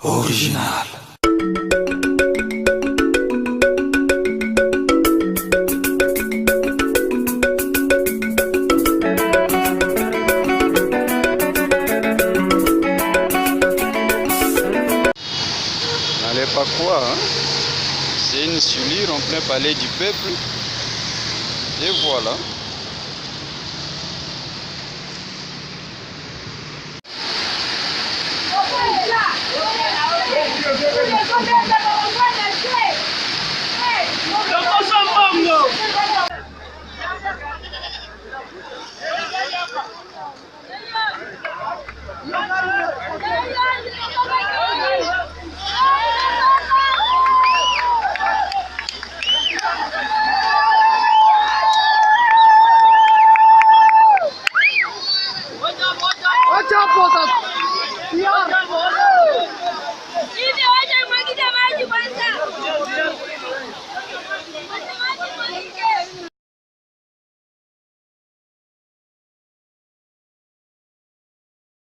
original. N'allez pas quoi, hein? C'est une soulure en plein palais du peuple. Et voilà. Watch out,